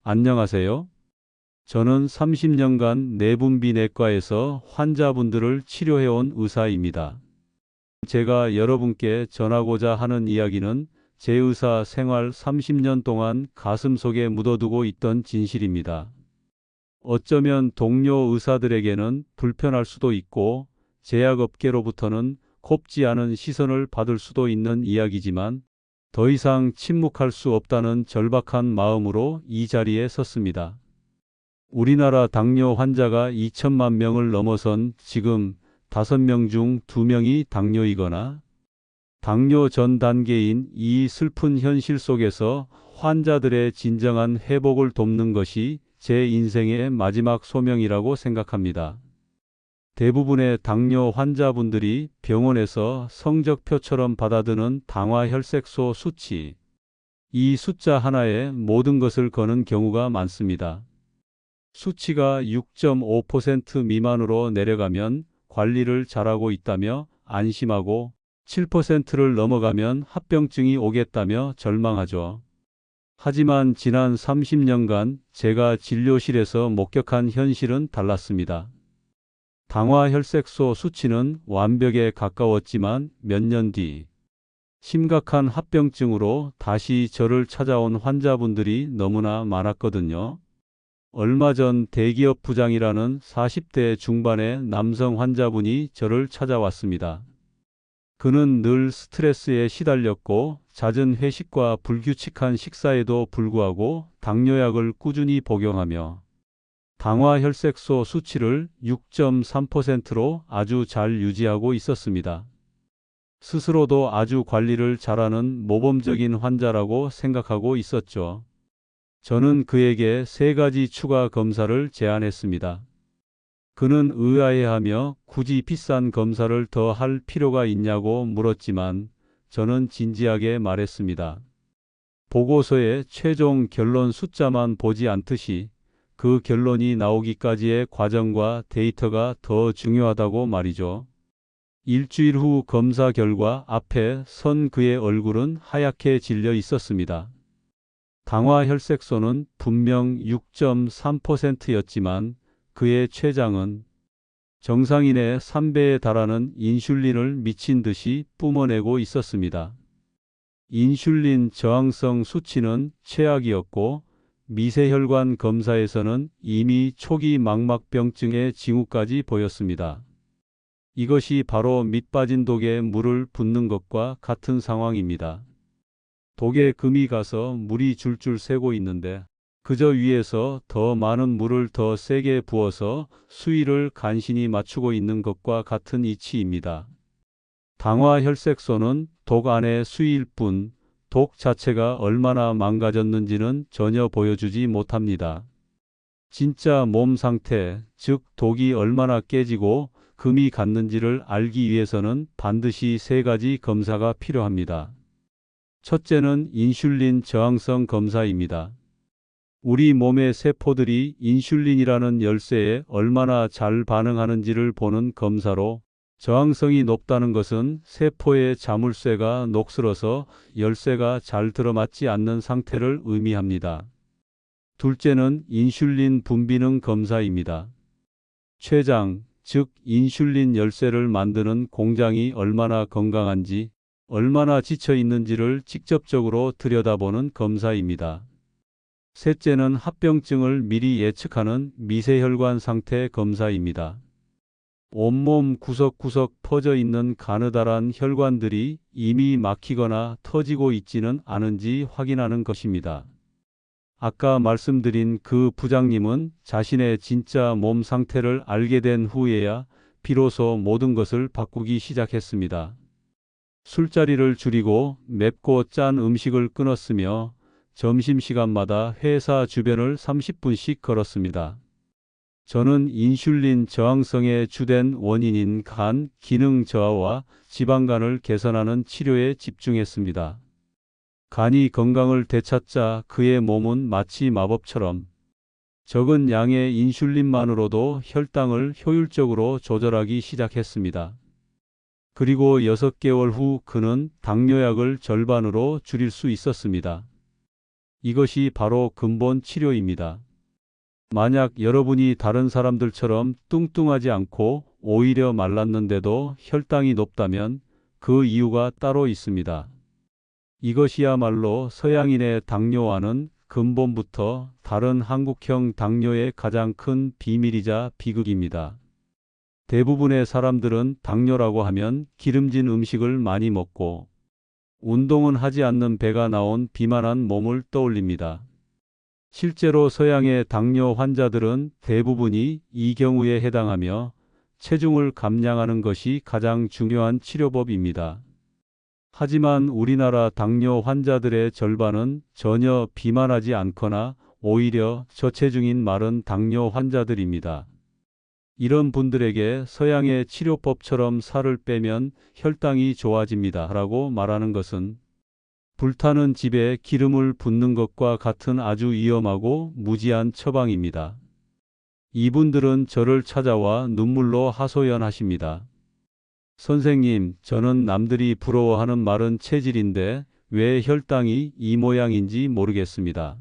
안녕하세요. 저는 30년간 내분비 내과에서 환자분들을 치료해온 의사입니다. 제가 여러분께 전하고자 하는 이야기는 제 의사 생활 30년 동안 가슴속에 묻어두고 있던 진실입니다. 어쩌면 동료 의사들에게는 불편할 수도 있고 제약업계로부터는 곱지 않은 시선을 받을 수도 있는 이야기지만 더 이상 침묵할 수 없다는 절박한 마음으로 이 자리에 섰습니다. 우리나라 당뇨 환자가 2천만 명을 넘어선 지금 5명 중 2명이 당뇨이거나 당뇨 전 단계인 이 슬픈 현실 속에서 환자들의 진정한 회복을 돕는 것이 제 인생의 마지막 소명이라고 생각합니다. 대부분의 당뇨 환자분들이 병원에서 성적표처럼 받아드는 당화혈색소 수치, 이 숫자 하나에 모든 것을 거는 경우가 많습니다. 수치가 6.5% 미만으로 내려가면 관리를 잘하고 있다며 안심하고 7%를 넘어가면 합병증이 오겠다며 절망하죠. 하지만 지난 30년간 제가 진료실에서 목격한 현실은 달랐습니다. 당화혈색소 수치는 완벽에 가까웠지만 몇 년 뒤 심각한 합병증으로 다시 저를 찾아온 환자분들이 너무나 많았거든요. 얼마 전 대기업 부장이라는 40대 중반의 남성 환자분이 저를 찾아왔습니다. 그는 늘 스트레스에 시달렸고 잦은 회식과 불규칙한 식사에도 불구하고 당뇨약을 꾸준히 복용하며 당화혈색소 수치를 6.3%로 아주 잘 유지하고 있었습니다. 스스로도 아주 관리를 잘하는 모범적인 환자라고 생각하고 있었죠. 저는 그에게 3가지 추가 검사를 제안했습니다. 그는 의아해하며 굳이 비싼 검사를 더 할 필요가 있냐고 물었지만 저는 진지하게 말했습니다. 보고서의 최종 결론 숫자만 보지 않듯이 그 결론이 나오기까지의 과정과 데이터가 더 중요하다고 말이죠. 일주일 후 검사 결과 앞에 선 그의 얼굴은 하얗게 질려 있었습니다. 당화혈색소는 분명 6.3%였지만 그의 췌장은 정상인의 3배에 달하는 인슐린을 미친 듯이 뿜어내고 있었습니다. 인슐린 저항성 수치는 최악이었고 미세혈관 검사에서는 이미 초기 망막병증의 징후까지 보였습니다. 이것이 바로 밑 빠진 독에 물을 붓는 것과 같은 상황입니다. 독에 금이 가서 물이 줄줄 새고 있는데 그저 위에서 더 많은 물을 더 세게 부어서 수위를 간신히 맞추고 있는 것과 같은 이치입니다. 당화혈색소는 독 안의 수위일 뿐 독 자체가 얼마나 망가졌는지는 전혀 보여주지 못합니다. 진짜 몸 상태, 즉 독이 얼마나 깨지고 금이 갔는지를 알기 위해서는 반드시 3가지 검사가 필요합니다. 첫째는 인슐린 저항성 검사입니다. 우리 몸의 세포들이 인슐린이라는 열쇠에 얼마나 잘 반응하는지를 보는 검사로 저항성이 높다는 것은 세포의 자물쇠가 녹슬어서 열쇠가 잘 들어맞지 않는 상태를 의미합니다. 둘째는 인슐린 분비능 검사입니다. 췌장, 즉 인슐린 열쇠를 만드는 공장이 얼마나 건강한지, 얼마나 지쳐 있는지를 직접적으로 들여다보는 검사입니다. 셋째는 합병증을 미리 예측하는 미세혈관 상태 검사입니다. 온몸 구석구석 퍼져 있는 가느다란 혈관들이 이미 막히거나 터지고 있지는 않은지 확인하는 것입니다. 아까 말씀드린 그 부장님은 자신의 진짜 몸 상태를 알게 된 후에야 비로소 모든 것을 바꾸기 시작했습니다. 술자리를 줄이고 맵고 짠 음식을 끊었으며 점심시간마다 회사 주변을 30분씩 걸었습니다. 저는 인슐린 저항성의 주된 원인인 간 기능 저하와 지방간을 개선하는 치료에 집중했습니다. 간이 건강을 되찾자 그의 몸은 마치 마법처럼 적은 양의 인슐린만으로도 혈당을 효율적으로 조절하기 시작했습니다. 그리고 6개월 후 그는 당뇨약을 절반으로 줄일 수 있었습니다. 이것이 바로 근본 치료입니다. 만약 여러분이 다른 사람들처럼 뚱뚱하지 않고 오히려 말랐는데도 혈당이 높다면 그 이유가 따로 있습니다. 이것이야말로 서양인의 당뇨와는 근본부터 다른 한국형 당뇨의 가장 큰 비밀이자 비극입니다. 대부분의 사람들은 당뇨라고 하면 기름진 음식을 많이 먹고 운동은 하지 않는 배가 나온 비만한 몸을 떠올립니다. 실제로 서양의 당뇨 환자들은 대부분이 이 경우에 해당하며 체중을 감량하는 것이 가장 중요한 치료법입니다. 하지만 우리나라 당뇨 환자들의 절반은 전혀 비만하지 않거나 오히려 저체중인 마른 당뇨 환자들입니다. 이런 분들에게 서양의 치료법처럼 살을 빼면 혈당이 좋아집니다 라고 말하는 것은 불타는 집에 기름을 붓는 것과 같은 아주 위험하고 무지한 처방입니다. 이분들은 저를 찾아와 눈물로 하소연하십니다. 선생님, 저는 남들이 부러워하는 마른 체질인데 왜 혈당이 이 모양인지 모르겠습니다.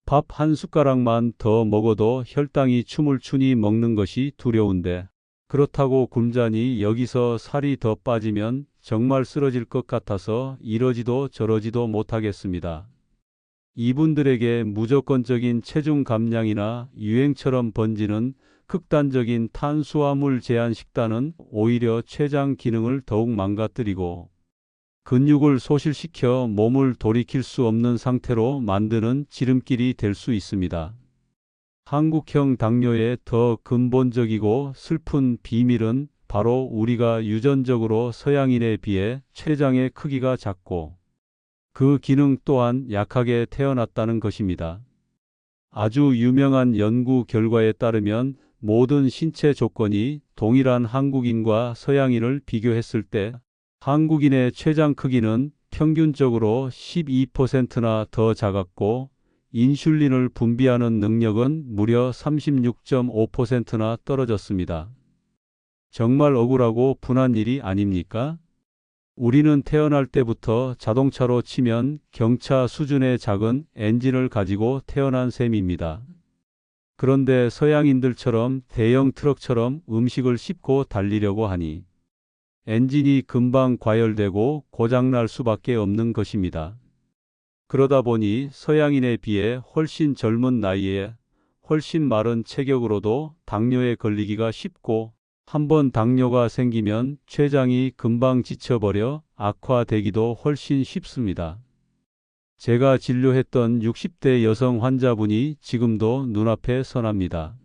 밥 한 숟가락만 더 먹어도 혈당이 춤을 추니 먹는 것이 두려운데 그렇다고 굶자니 여기서 살이 더 빠지면 정말 쓰러질 것 같아서 이러지도 저러지도 못하겠습니다. 이분들에게 무조건적인 체중 감량이나 유행처럼 번지는 극단적인 탄수화물 제한 식단은 오히려 췌장 기능을 더욱 망가뜨리고 근육을 소실시켜 몸을 돌이킬 수 없는 상태로 만드는 지름길이 될 수 있습니다. 한국형 당뇨의 더 근본적이고 슬픈 비밀은 바로 우리가 유전적으로 서양인에 비해 췌장의 크기가 작고 그 기능 또한 약하게 태어났다는 것입니다. 아주 유명한 연구 결과에 따르면 모든 신체 조건이 동일한 한국인과 서양인을 비교했을 때 한국인의 췌장 크기는 평균적으로 12%나 더 작았고 인슐린을 분비하는 능력은 무려 36.5%나 떨어졌습니다. 정말 억울하고 분한 일이 아닙니까? 우리는 태어날 때부터 자동차로 치면 경차 수준의 작은 엔진을 가지고 태어난 셈입니다. 그런데 서양인들처럼 대형 트럭처럼 음식을 싣고 달리려고 하니 엔진이 금방 과열되고 고장날 수밖에 없는 것입니다. 그러다 보니 서양인에 비해 훨씬 젊은 나이에 훨씬 마른 체격으로도 당뇨에 걸리기가 쉽고 한번 당뇨가 생기면 췌장이 금방 지쳐버려 악화되기도 훨씬 쉽습니다. 제가 진료했던 60대 여성 환자분이 지금도 눈앞에 선합니다.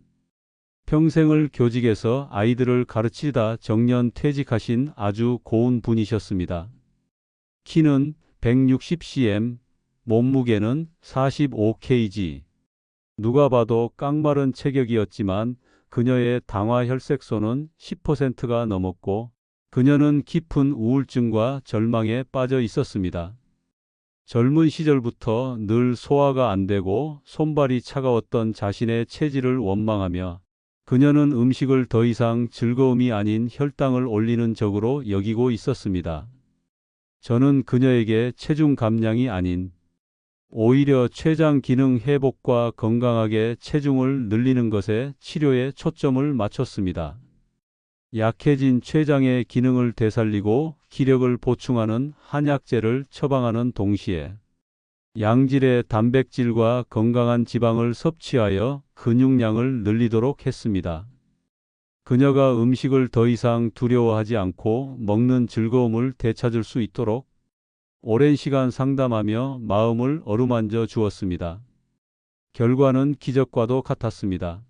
평생을 교직에서 아이들을 가르치다 정년 퇴직하신 아주 고운 분이셨습니다. 키는 160cm, 몸무게는 45kg. 누가 봐도 깡마른 체격이었지만 그녀의 당화 혈색소는 10%가 넘었고 그녀는 깊은 우울증과 절망에 빠져 있었습니다. 젊은 시절부터 늘 소화가 안 되고 손발이 차가웠던 자신의 체질을 원망하며 그녀는 음식을 더 이상 즐거움이 아닌 혈당을 올리는 적으로 여기고 있었습니다. 저는 그녀에게 체중 감량이 아닌 오히려 췌장 기능 회복과 건강하게 체중을 늘리는 것에 치료에 초점을 맞췄습니다. 약해진 췌장의 기능을 되살리고 기력을 보충하는 한약재를 처방하는 동시에 양질의 단백질과 건강한 지방을 섭취하여 근육량을 늘리도록 했습니다. 그녀가 음식을 더 이상 두려워하지 않고 먹는 즐거움을 되찾을 수 있도록 오랜 시간 상담하며 마음을 어루만져 주었습니다. 결과는 기적과도 같았습니다.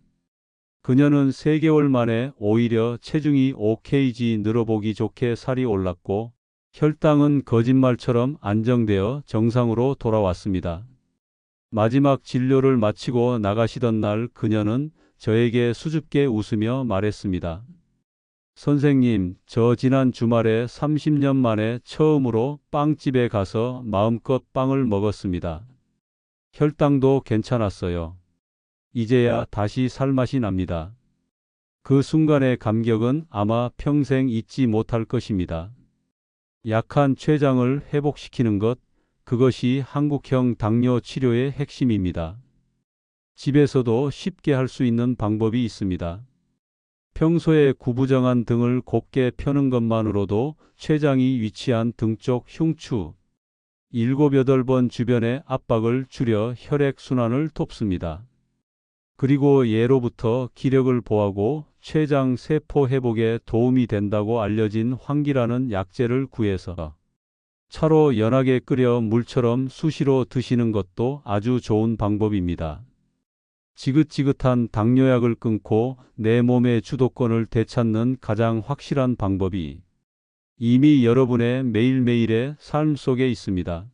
그녀는 3개월 만에 오히려 체중이 5kg 늘어보기 좋게 살이 올랐고 혈당은 거짓말처럼 안정되어 정상으로 돌아왔습니다. 마지막 진료를 마치고 나가시던 날 그녀는 저에게 수줍게 웃으며 말했습니다. 선생님, 저 지난 주말에 30년 만에 처음으로 빵집에 가서 마음껏 빵을 먹었습니다. 혈당도 괜찮았어요. 이제야 다시 살맛이 납니다. 그 순간의 감격은 아마 평생 잊지 못할 것입니다. 약한 췌장을 회복시키는 것, 그것이 한국형 당뇨 치료의 핵심입니다. 집에서도 쉽게 할 수 있는 방법이 있습니다. 평소에 구부정한 등을 곧게 펴는 것만으로도 췌장이 위치한 등 쪽 흉추 7, 8번 주변의 압박을 줄여 혈액순환을 돕습니다. 그리고 예로부터 기력을 보하고 췌장 세포 회복에 도움이 된다고 알려진 황기라는 약재를 구해서 차로 연하게 끓여 물처럼 수시로 드시는 것도 아주 좋은 방법입니다. 지긋지긋한 당뇨약을 끊고 내 몸의 주도권을 되찾는 가장 확실한 방법이 이미 여러분의 매일매일의 삶 속에 있습니다.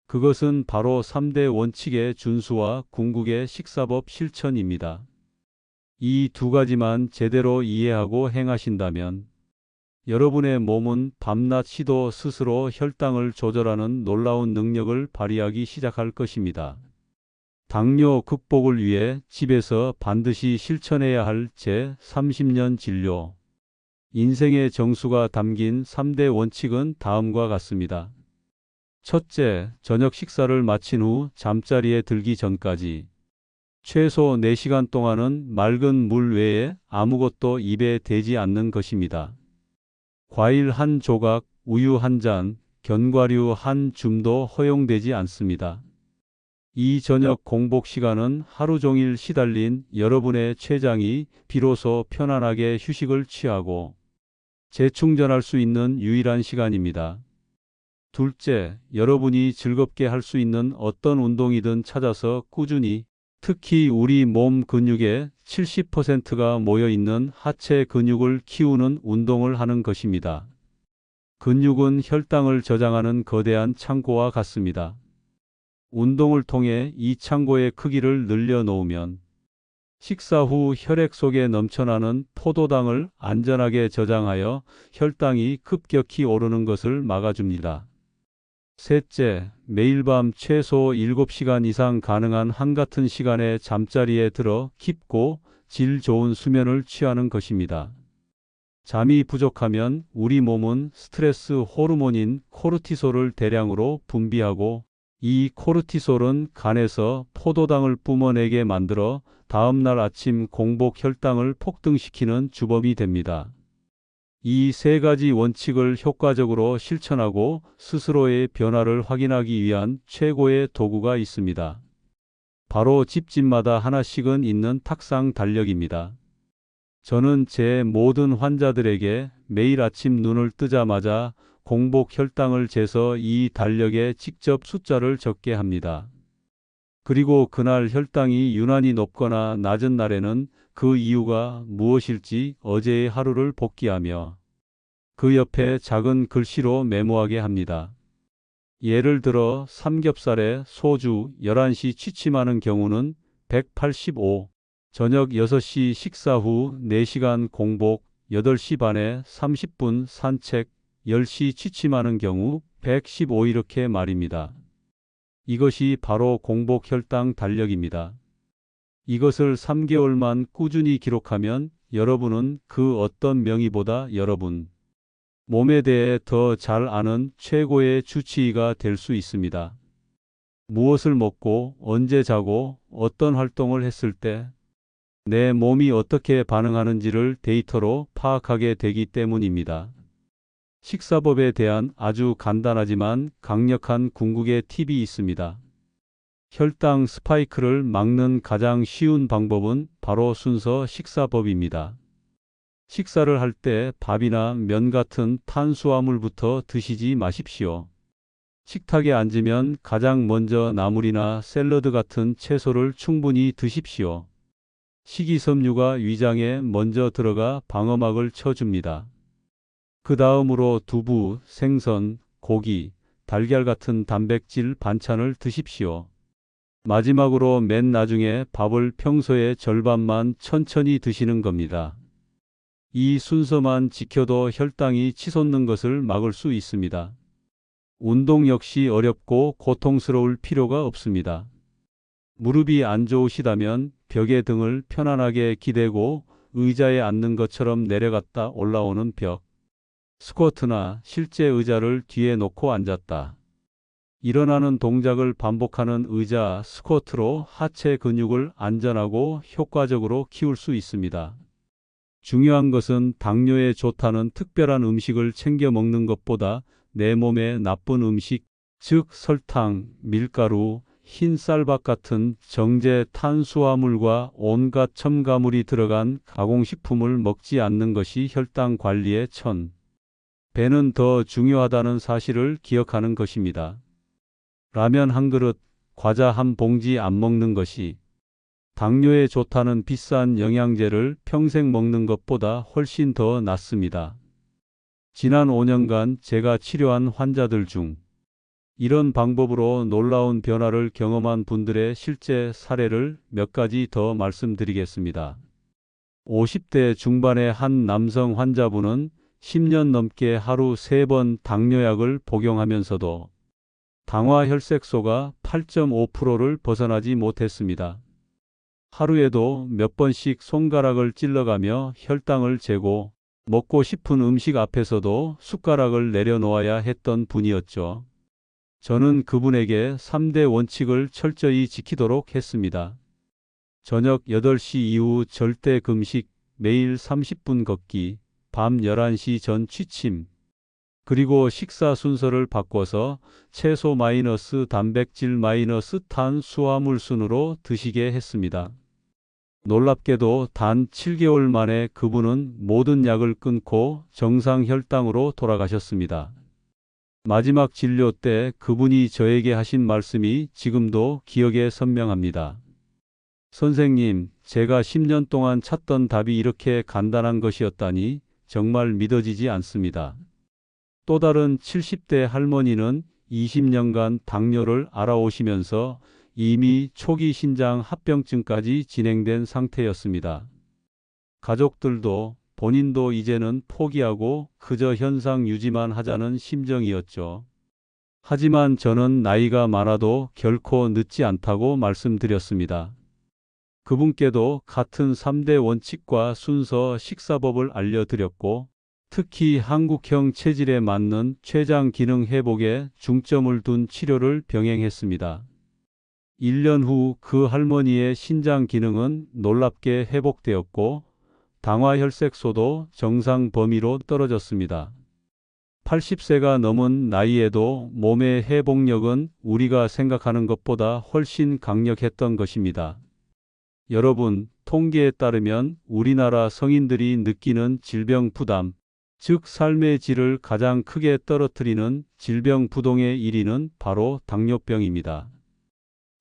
그것은 바로 3대 원칙의 준수와 궁극의 식사법 실천입니다. 이 두 가지만 제대로 이해하고 행하신다면 여러분의 몸은 밤낮 시도 스스로 혈당을 조절하는 놀라운 능력을 발휘하기 시작할 것입니다. 당뇨 극복을 위해 집에서 반드시 실천해야 할 제30년 진료. 인생의 정수가 담긴 3대 원칙은 다음과 같습니다. 첫째, 저녁 식사를 마친 후 잠자리에 들기 전까지 최소 4시간 동안은 맑은 물 외에 아무것도 입에 대지 않는 것입니다. 과일 한 조각, 우유 한 잔, 견과류 한 줌도 허용되지 않습니다. 이 저녁 공복 시간은 하루 종일 시달린 여러분의 췌장이 비로소 편안하게 휴식을 취하고 재충전할 수 있는 유일한 시간입니다. 둘째, 여러분이 즐겁게 할 수 있는 어떤 운동이든 찾아서 꾸준히, 특히 우리 몸 근육의 70%가 모여 있는 하체 근육을 키우는 운동을 하는 것입니다. 근육은 혈당을 저장하는 거대한 창고와 같습니다. 운동을 통해 이 창고의 크기를 늘려 놓으면 식사 후 혈액 속에 넘쳐나는 포도당을 안전하게 저장하여 혈당이 급격히 오르는 것을 막아줍니다. 셋째, 매일 밤 최소 7시간 이상 가능한 한같은 시간에 잠자리에 들어 깊고 질 좋은 수면을 취하는 것입니다. 잠이 부족하면 우리 몸은 스트레스 호르몬인 코르티솔을 대량으로 분비하고 이 코르티솔은 간에서 포도당을 뿜어내게 만들어 다음날 아침 공복 혈당을 폭등시키는 주범이 됩니다. 이 세 가지 원칙을 효과적으로 실천하고 스스로의 변화를 확인하기 위한 최고의 도구가 있습니다. 바로 집집마다 하나씩은 있는 탁상 달력입니다. 저는 제 모든 환자들에게 매일 아침 눈을 뜨자마자 공복 혈당을 재서 이 달력에 직접 숫자를 적게 합니다. 그리고 그날 혈당이 유난히 높거나 낮은 날에는 그 이유가 무엇일지 어제의 하루를 복기하며 그 옆에 작은 글씨로 메모하게 합니다. 예를 들어 삼겹살에 소주 11시 취침하는 경우는 185, 저녁 6시 식사 후 4시간 공복, 8시 반에 30분 산책, 10시 취침하는 경우 115 이렇게 말입니다. 이것이 바로 공복 혈당 달력입니다. 이것을 3개월만 꾸준히 기록하면 여러분은 그 어떤 명의보다 여러분 몸에 대해 더 잘 아는 최고의 주치의가 될 수 있습니다. 무엇을 먹고 언제 자고 어떤 활동을 했을 때 내 몸이 어떻게 반응하는지를 데이터로 파악하게 되기 때문입니다. 식사법에 대한 아주 간단하지만 강력한 궁극의 팁이 있습니다. 혈당 스파이크를 막는 가장 쉬운 방법은 바로 순서 식사법입니다. 식사를 할 때 밥이나 면 같은 탄수화물부터 드시지 마십시오. 식탁에 앉으면 가장 먼저 나물이나 샐러드 같은 채소를 충분히 드십시오. 식이섬유가 위장에 먼저 들어가 방어막을 쳐줍니다. 그 다음으로 두부, 생선, 고기, 달걀 같은 단백질 반찬을 드십시오. 마지막으로 맨 나중에 밥을 평소의 절반만 천천히 드시는 겁니다. 이 순서만 지켜도 혈당이 치솟는 것을 막을 수 있습니다. 운동 역시 어렵고 고통스러울 필요가 없습니다. 무릎이 안 좋으시다면 벽에 등을 편안하게 기대고 의자에 앉는 것처럼 내려갔다 올라오는 벽, 스쿼트나 실제 의자를 뒤에 놓고 앉았다 일어나는 동작을 반복하는 의자 스쿼트로 하체 근육을 안전하고 효과적으로 키울 수 있습니다. 중요한 것은 당뇨에 좋다는 특별한 음식을 챙겨 먹는 것보다 내 몸에 나쁜 음식, 즉 설탕, 밀가루, 흰 쌀밥 같은 정제 탄수화물과 온갖 첨가물이 들어간 가공식품을 먹지 않는 것이 혈당 관리의 배는 더 중요하다는 사실을 기억하는 것입니다. 라면 한 그릇, 과자 한 봉지 안 먹는 것이 당뇨에 좋다는 비싼 영양제를 평생 먹는 것보다 훨씬 더 낫습니다. 지난 5년간 제가 치료한 환자들 중 이런 방법으로 놀라운 변화를 경험한 분들의 실제 사례를 몇 가지 더 말씀드리겠습니다. 50대 중반의 한 남성 환자분은 10년 넘게 하루 3번 당뇨약을 복용하면서도 당화 혈색소가 8.5%를 벗어나지 못했습니다. 하루에도 몇 번씩 손가락을 찔러가며 혈당을 재고 먹고 싶은 음식 앞에서도 숟가락을 내려놓아야 했던 분이었죠. 저는 그분에게 3대 원칙을 철저히 지키도록 했습니다. 저녁 8시 이후 절대 금식, 매일 30분 걷기, 밤 11시 전 취침, 그리고 식사 순서를 바꿔서 채소 마이너스 단백질 마이너스 탄수화물 순으로 드시게 했습니다. 놀랍게도 단 7개월 만에 그분은 모든 약을 끊고 정상 혈당으로 돌아가셨습니다. 마지막 진료 때 그분이 저에게 하신 말씀이 지금도 기억에 선명합니다. 선생님, 제가 10년 동안 찾던 답이 이렇게 간단한 것이었다니 정말 믿어지지 않습니다. 또 다른 70대 할머니는 20년간 당뇨를 알아오시면서 이미 초기 신장 합병증까지 진행된 상태였습니다. 가족들도 본인도 이제는 포기하고 그저 현상 유지만 하자는 심정이었죠. 하지만 저는 나이가 많아도 결코 늦지 않다고 말씀드렸습니다. 그분께도 같은 3대 원칙과 순서 식사법을 알려드렸고, 특히 한국형 체질에 맞는 췌장 기능 회복에 중점을 둔 치료를 병행했습니다. 1년 후 그 할머니의 신장 기능은 놀랍게 회복되었고 당화 혈색소도 정상 범위로 떨어졌습니다. 80세가 넘은 나이에도 몸의 회복력은 우리가 생각하는 것보다 훨씬 강력했던 것입니다. 여러분, 통계에 따르면 우리나라 성인들이 느끼는 질병 부담, 즉 삶의 질을 가장 크게 떨어뜨리는 질병 부동의 1위는 바로 당뇨병입니다.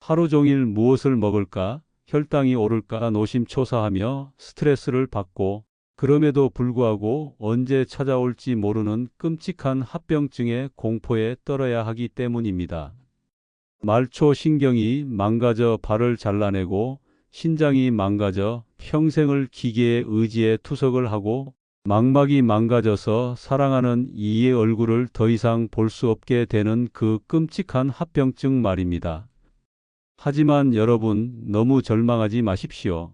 하루 종일 무엇을 먹을까, 혈당이 오를까 노심초사하며 스트레스를 받고 그럼에도 불구하고 언제 찾아올지 모르는 끔찍한 합병증의 공포에 떨어야 하기 때문입니다. 말초 신경이 망가져 발을 잘라내고 신장이 망가져 평생을 기계의 의지에 투석을 하고 망막이 망가져서 사랑하는 이의 얼굴을 더 이상 볼 수 없게 되는 그 끔찍한 합병증 말입니다. 하지만 여러분, 너무 절망하지 마십시오.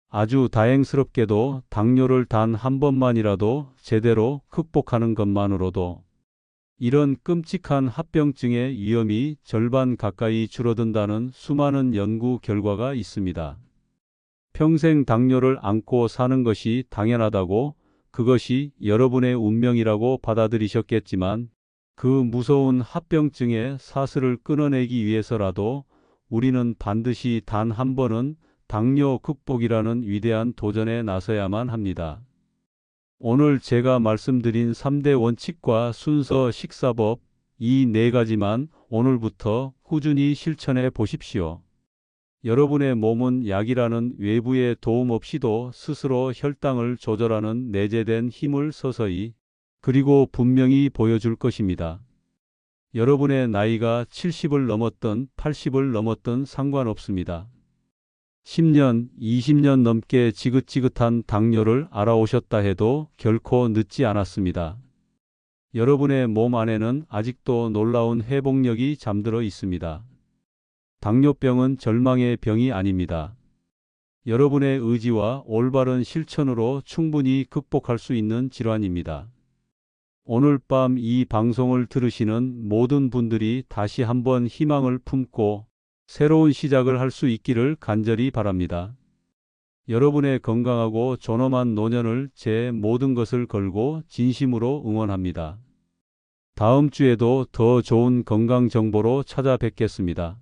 아주 다행스럽게도 당뇨를 단 한 번만이라도 제대로 극복하는 것만으로도 이런 끔찍한 합병증의 위험이 절반 가까이 줄어든다는 수많은 연구 결과가 있습니다. 평생 당뇨를 안고 사는 것이 당연하다고, 그것이 여러분의 운명이라고 받아들이셨겠지만 그 무서운 합병증의 사슬을 끊어내기 위해서라도 우리는 반드시 단 한 번은 당뇨 극복이라는 위대한 도전에 나서야만 합니다. 오늘 제가 말씀드린 3대 원칙과 순서 식사법, 이 4가지만 오늘부터 꾸준히 실천해 보십시오. 여러분의 몸은 약이라는 외부의 도움 없이도 스스로 혈당을 조절하는 내재된 힘을 서서히, 그리고 분명히 보여줄 것입니다. 여러분의 나이가 70을 넘었든 80을 넘었든 상관없습니다. 10년, 20년 넘게 지긋지긋한 당뇨를 알아오셨다 해도 결코 늦지 않았습니다. 여러분의 몸 안에는 아직도 놀라운 회복력이 잠들어 있습니다. 당뇨병은 절망의 병이 아닙니다. 여러분의 의지와 올바른 실천으로 충분히 극복할 수 있는 질환입니다. 오늘 밤 이 방송을 들으시는 모든 분들이 다시 한번 희망을 품고 새로운 시작을 할 수 있기를 간절히 바랍니다. 여러분의 건강하고 존엄한 노년을 제 모든 것을 걸고 진심으로 응원합니다. 다음 주에도 더 좋은 건강 정보로 찾아뵙겠습니다.